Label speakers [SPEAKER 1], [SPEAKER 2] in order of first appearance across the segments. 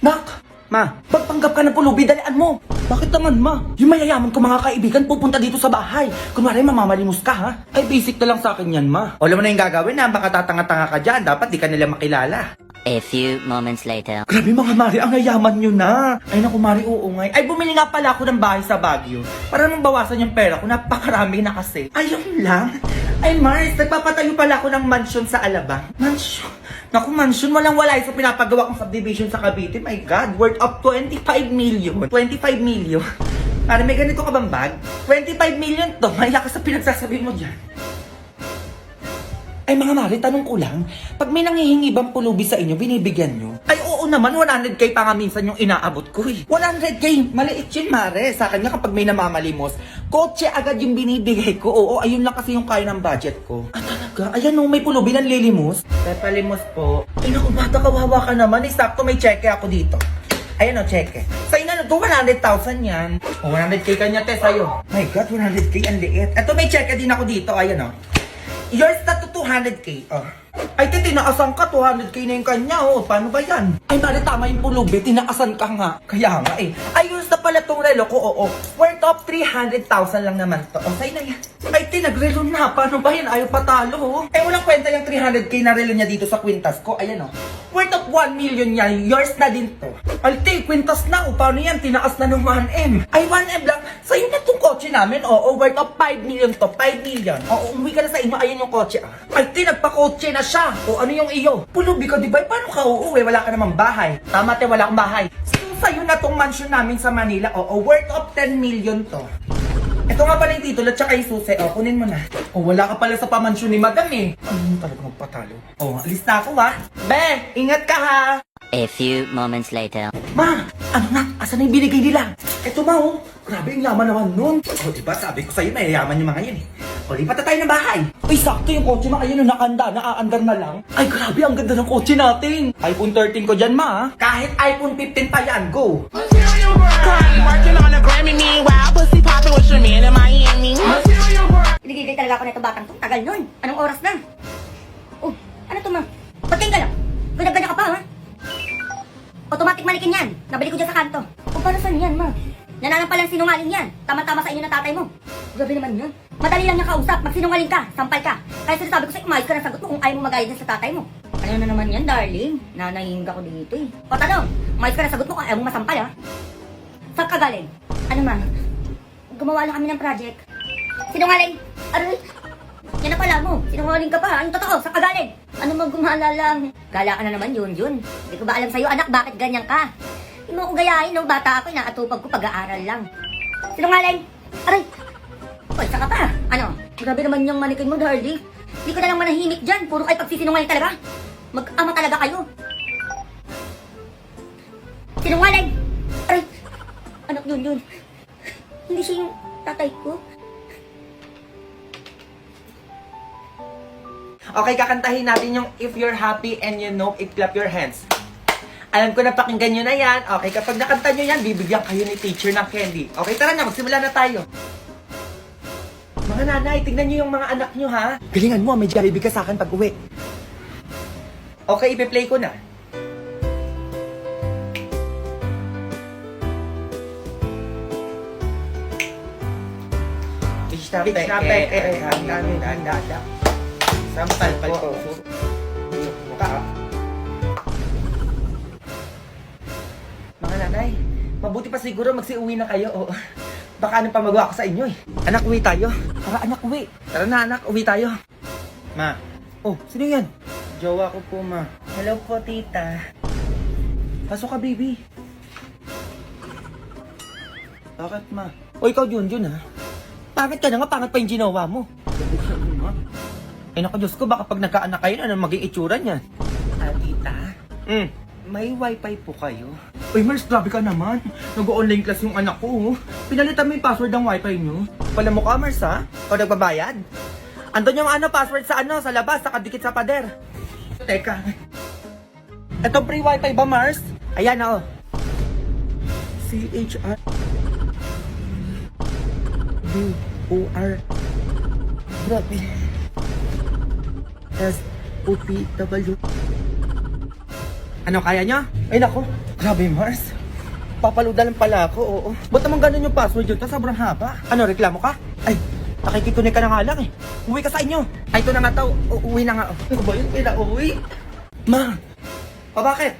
[SPEAKER 1] Nak! Ma, pagpanggap ka ng pulubi, dalian mo! Bakit naman, ma? Yung mayayaman ko mga kaibigan pupunta dito sa bahay. Kunwari, mamamalimos ka, ha? Ay, basic na lang sa akin yan, ma. Wala mo na yung gagawin, ha? Baka tatanga-tanga ka dyan. Dapat di ka nila makilala.
[SPEAKER 2] A few moments later.
[SPEAKER 1] Grabe mga Mari, ang yayaman nyo na. Ay naku Mari, oo nga. Ay bumili nga pala ako ng bahay sa Baguio. Para nang bawasan yung pera ko, napakarami na kasi. Ayun lang. Ay Mars, nagpapatayo pala ako ng mansion sa Alabang. Mansion? Naku, mansion, walang-wala sa pinapagawa kong subdivision sa Cavite. My God, worth of 25 million. 25 million. Mari, may ganito ka bang bag? 25 million to. Maya ka sa pinagsasabi mo dyan. Ay mga Mari, tanong ko lang, pag may nanghihingi bang pulubi sa inyo, binibigyan nyo? Ay oo naman, 100k pa nga minsan yung inaabot ko eh. 100k, maliit yun Mare. Sa akin nga kapag may namamalimos, kotse agad yung binibigay ko. Oo, ayun lang kasi yung kaya ng budget ko. Ah talaga? Ayan no, may pulubi ng lilimos. Pepalimos po. Ay naku bata, kawawa ka naman. Eh, sakto may cheque ako dito. Ayan o, cheque. Sa ina, 200,000 yan. O, 100k kanya te sa'yo. My God, 100k, ang liit. Eto may cheque din ako dito, ayan o. Yours na to 200k. Oh. Ay, tinaasan ka. 200k na yung kanya. Oh. Paano ba yan? Ay, Mari, tama yung pulubi. Tinaasan ka nga. Kaya nga eh. Ay, yours na pala tong relo ko. Oo. Worth of 300,000 lang naman to. O, sa'yo na yan. Ay, tinagrelo na. Paano ba yan? Ayaw patalo. Oh. Eh, walang kwenta yung 300k na relo niya dito sa kwintas ko. Ayan oh. Worth of 1 million niya. Yours na din to. Alti, kwintas na. O, paano yan? Tinaas na ng 1M. Ay, 1M lang. Sa'yo na tong kotse namin. Oo, worth of 5 million to. 5 million. Oo, umuwi ka na sa inyo. Ayan yung kotse. Ay, nagpa-kotse na siya. O, ano yung iyo? Pulubi ka, di ba? Paano ka uuwi? Wala ka namang bahay. Tama, te, wala akong bahay. So, sa'yo na tong mansion namin sa Manila. Oo, worth of 10 million to. Ito nga pala yung titulo, tsaka yung susi. O, kunin mo na. O, wala ka pala sa pamansyon ni Madam eh. Ano talaga magpatalo? O, alis na ako ha. Be, ingat ka ha.
[SPEAKER 2] A few moments later.
[SPEAKER 1] Ma, ano na? Asan na yung binigay nila? Eto ma, oh. Grabe yung yaman naman nun. O, diba? Sabi ko sa'yo, mayayaman yung mga yan eh. O, lipat na tayo ng bahay. Uy, sakto yung kotse ma. Ayun, nakanda, naaandar na lang. Ay, grabe, ang ganda ng kotse natin. iPhone 13 ko dyan, ma. Kahit iPhone 15 pa yan, go.
[SPEAKER 3] Working on a Grammy, meanwhile, pussy poppin' with your man in Miami.
[SPEAKER 4] Nagigay talaga ako na ito batang to. Tagal nun. Anong oras na? Oh, ano to ma? Pagkain ka lang. Ganyan-ganyan ka pa ha? Automatic manikin yan. Nabili ko dyan sa kanto. O para saan yan ma? Nananampalang sinungaling yan. Tama-tama sa inyo ng tatay mo. Grabe naman yan. Madali lang niya kausap. Magsinungaling ka. Sampal ka. Kaya sinasabi ko sa'yo, umayos ka na sagot mo kung ayaw mo magayad sa tatay mo. Ano na naman yan, darling? Nanahinga ko dito eh. O tanong, umayos ka na sagot mo kung ayaw mo masampal ha? Saan ka galing? Ano ma? Gumawa lang kami ng project. Sinungaling! Aray! Yan na pala mo. Sinungaling ka pa ha? Yung totoo, saan ka galing? Ano magumala lang? Gala ka na naman yun. Hindi ko ba alam sa'yo, anak, bakit ganyan ka? Hindi mo ko gayahin, no? Bata ako, inaatupag ko pag-aaral lang. Sinungaling! Aray! Uy, saan ka pa? Ano? Grabe naman yung manikin mo, Dardy. Hindi ko na lang manahimik dyan. Puro kayo pagsisinungaling talaga. Mag-ama talaga kayo. Sinungaling! Aray! Anak yun. Hindi siya yung tatay ko.
[SPEAKER 1] Okay, kakantahin natin yung If You're Happy and You Know It, Clap Your Hands. Alam ko na pakinggan nyo na yan. Okay, kapag nakanta nyo yan, bibigyan kayo ni teacher ng candy. Okay, tara na, magsimula na tayo. Mga nanay, tignan nyo yung mga anak nyo ha. Galingan mo, may Jollibee ka sa akin pag uwi. Okay, ipi-play ko na. Sampal po. Mga nanay, mabuti pa siguro magsiuwi na kayo. O, baka anong pamagawa ko sa inyo eh. Anak, uwi tayo. Tara anak, uwi. Tara na anak, uwi tayo. Ma. Oh, sino yan? Jowa ko po ma. Hello po tita. Pasok ka baby. Bakit ma? O ikaw Junjun ha? Pangit ka na nga, pangit pa yung ginawa mo. Ay naku Diyos ko, baka pag nagkaanak kayo, ano maging itsura niyan? Tita? May wifi po kayo? Uy Mars, grabe ka naman. Nag-online class yung anak ko. Oh. Pinalitan mo yung password ng wifi nyo. Pala mo ka Mars ha? O nagbabayad? Andun yung password sa sa labas, nakadikit sa pader. Teka. Ito free wifi ba Mars? Ayan o. CHR BOR Grabe. SOPW. Ano, kaya nyo? Ay nako, Grabe, Mars. Papaluda lang pala ako, oo. Ba't naman ganun yung password yun? Sobrang haba. Ano, reklamo ka? Ay, nakikitunin ka na nga lang eh. Uwi ka sa inyo. Ay, ito na nga tao. Uwi na nga. Ano ba yun? Pinauwi? Ma! Bakit?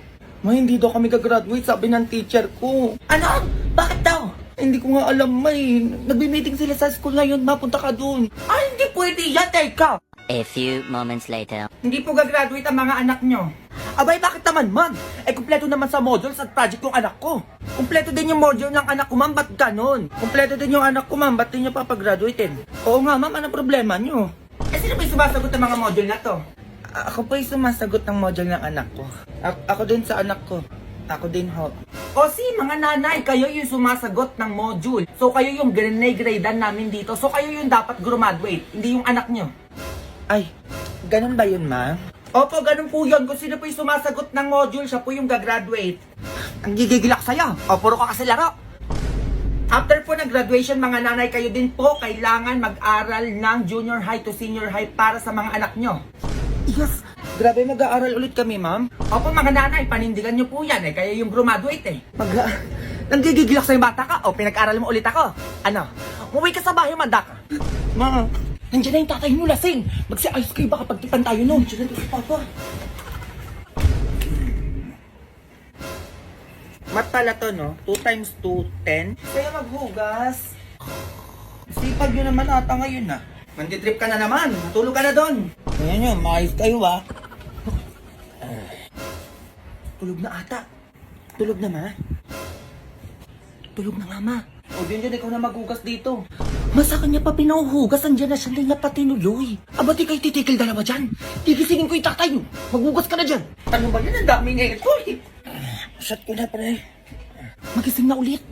[SPEAKER 1] Ma, hindi daw kami gagraduate, sabi ng teacher ko. Ano? Bakit daw? Hindi ko nga alam, may. Nagbi-meeting sila sa school ngayon, mapunta ka dun. Ay, hindi pwede yan, teka.
[SPEAKER 2] A few moments later.
[SPEAKER 1] Hindi po gagraduate ang mga anak nyo. Abay, bakit naman, ma'am? Eh, kumpleto naman sa modules at project yung anak ko. Kumpleto din yung module ng anak ko, ma'am. Ba't ganon? Kumpleto din yung anak ko, ma'am. Ba't din nyo papagraduatein? Oo nga, ma'am. Anong problema nyo? Eh, sino ba yung sumasagot ng mga module na to? Ako pa yung sumasagot ng module ng anak ko. Ako din sa anak ko. Ako din ho. O si mga nanay, kayo yung sumasagot ng module. So kayo yung grade-gradean namin dito. So kayo yung dapat graduate, hindi yung anak nyo. Ay, ganun ba yun, ma? Opo, ganun po yun. Kung sino po yung sumasagot ng module, siya po yung gagraduate. Ang gigigilak sa'yo. O, puro ka kasi laro. After po ng graduation, mga nanay, kayo din po kailangan mag-aral ng junior high to senior high para sa mga anak nyo. Yes! Grabe, mag-aaral ulit kami, ma'am. Opo, mga nanay, panindigan nyo po yan eh. Kayo yung graduate eh. Nanggigigilak sa'yo bata ka? O, pinag-aral mo ulit ako? Ano? Umuwi ka sa bahay, manda ka. Ma, nandiyan na yung tatay mo, lasing. Magsi-ice kayo baka pagtipan tayo nun. Nandiyan na ito si Papa. Mat pala to, no? 2 times 2, 10. Kaya maghugas. Sipag nyo naman ata ngayon, na. Manditrip ka na naman. Matulog ka na doon. Ayan yun, maayos kayo, ha? Tulog na ata. Tulog na, ma? Tulog na nga, ma. O, din ikaw na maghugas dito. Masa kanya pa pinauhugas, andyan na siya, hindi na pati nuloy. Aba, di kayo titikil dalawa dyan. Tigisingin ko yung tatay mo. Maghugas ka na dyan. Ano ba yan? Ang dami nga ito, eh. Shot ko na, pre. Magising na ulit.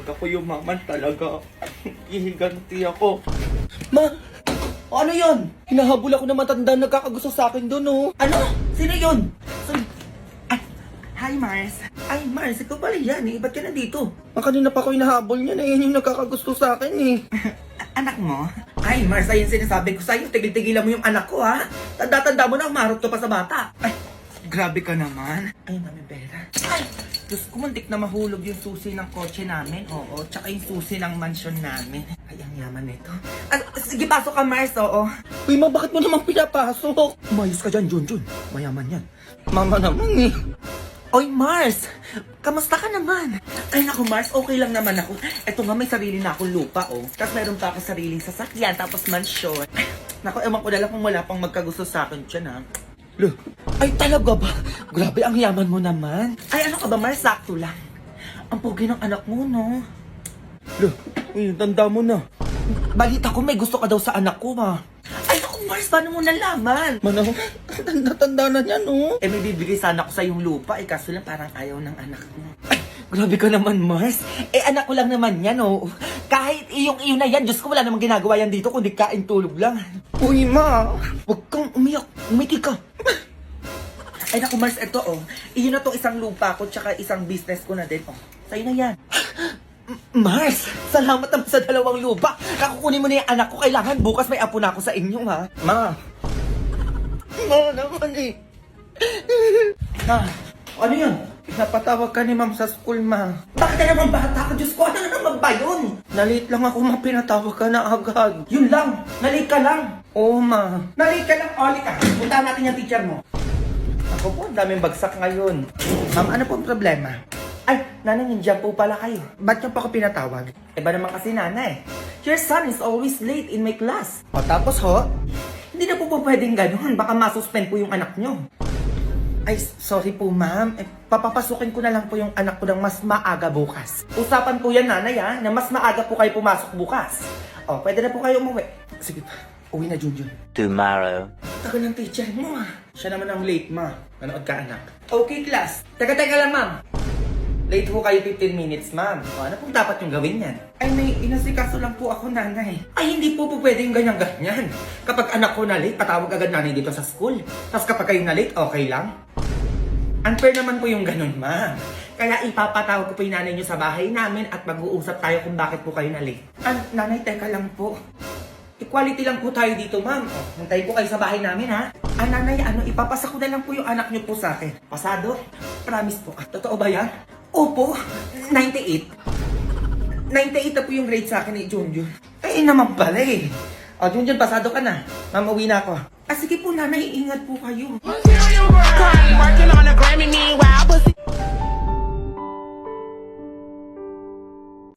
[SPEAKER 1] Pag ako yung maman talaga, hihiganti ako. Ma! Ano yun? Hinahabol ako na matanda, nagkakagusto sa akin doon, oh. Ano? Sino yun? Hi, Mars. Ay, Mars, ikaw pala yan eh. Ba't ka nandito? Kanina pa ako hinahabol niya na yan yung nagkakagusto sa akin eh. Anak mo? Ay, Mars, ayun sinasabi ko sa'yo. Tigil-tigilan mo yung anak ko, ha? Tanda-tanda mo na, umarot to pa sa bata. Ay, grabe ka naman. Ay, mami pera. Ay, Diyos ko, muntik na mahulog yung susi ng kotse namin. Oo, tsaka yung susi ng mansyon namin. Ay, ang yaman nito. Sige, pasok ka, Mars, oo. Uy, ma, bakit mo naman pinapasok? Umayos ka dyan, Junjun. Mayaman yan. Mama naman eh. Oy, Mars! Kamusta ka naman? Ay, naku, Mars, okay lang naman ako. Eto nga, may sarili na akong lupa, oh. Tapos meron pa akong sariling sasakyan, tapos mansyon. Naku, ewan ko na lang kung wala pang magkagusto sa akin dyan, ha? Look, ay talaga ba? Grabe, ang yaman mo naman. Ay, ano ka ba, Mars? Sakto lang. Ang pogi ng anak mo, no? Look, uy, tanda mo na. Balita ko, may gusto ka daw sa anak ko, ha? Ay, naku, Mars, paano mo nalaman? Manang, tanda na niya, no? Eh, may bibigay sana ko sa yung lupa, eh, kaso lang parang ayaw ng anak mo. Ay, grabe ka naman, Mars. Eh, anak ko lang naman yan, oh. Kahit iyong-iyo na yan, Diyos ko, wala namang ginagawa yan dito, kundi kain tulog lang. Uy, ma, huwag kang umiyak. Umiti ka. Ay, naku, Mars, eto, oh. Iyon na tong isang lupa ko, tsaka isang business ko na din, oh. Sa'yo na yan. Mars, salamat naman sa 2 lupa. Kakukunin mo na yung anak ko. Kailangan bukas may apo na ako sa inyo, ha? Ma. Ma naman eh. Ma, ano yun? Napatawag ka ni ma'am sa school, ma. Bakit ka naman bata ka? Diyos ko, ano naman ba yun? Nalit lang ako, ma. Pinatawag ka na agad. Yun lang. Nalit ka lang. Oo, ma. Nalit ka lang. Oli ka. Puntahan natin yung teacher mo. Ako po, ang daming bagsak ngayon. Ma'am, ano po ang problema? Ay, nanay, nandiyan po pala kayo. Ba't niyo pa ako pinatawag? Iba naman kasi nanay. Your son is always late in my class. O tapos ho, hindi na po pwedeng ganun. Baka masuspend po yung anak niyo. Ay, sorry po ma'am. Eh, papapasukin ko na lang po yung anak ko ng mas maaga bukas. Usapan po yan nanay ha, na mas maaga po kayo pumasok bukas. O, pwede na po kayo umuwi. Sige pa, uwi na Junjun.
[SPEAKER 2] Tomorrow.
[SPEAKER 1] Tagal ng teacher mo ah. Siya naman ang late ma. Manood ka anak. Okay class. Teka lang ma'am. Late po kayo 15 minutes, ma'am. O, ano pong dapat yung gawin yan? Ay, may inasikaso lang po ako, nanay. Ay, hindi po pwedeng ganyan-ganyan. Kapag anak ko na late, patawag agad nanay dito sa school. Tapos kapag kayo na late, okay lang? Unfair naman po yung ganun, ma'am. Kaya ipapatawag ko po yung nanay nyo sa bahay namin at mag-uusap tayo kung bakit po kayo na late. Nanay, teka lang po. Equality lang po tayo dito, ma'am. O, hintayin po kayo sa bahay namin, ha? nanay, ipapasa ko na lang po yung anak niyo po sa akin. Pasado? Promise po. Totoo ba yan? Opo. 98. 98 na po yung grade sa akin ni Junjun. Eh, naman pala eh. O, Junjun, pasado ka na. Ma'am, uwi na ako. Sige po, nanay, ingat po kayo.
[SPEAKER 3] Crying,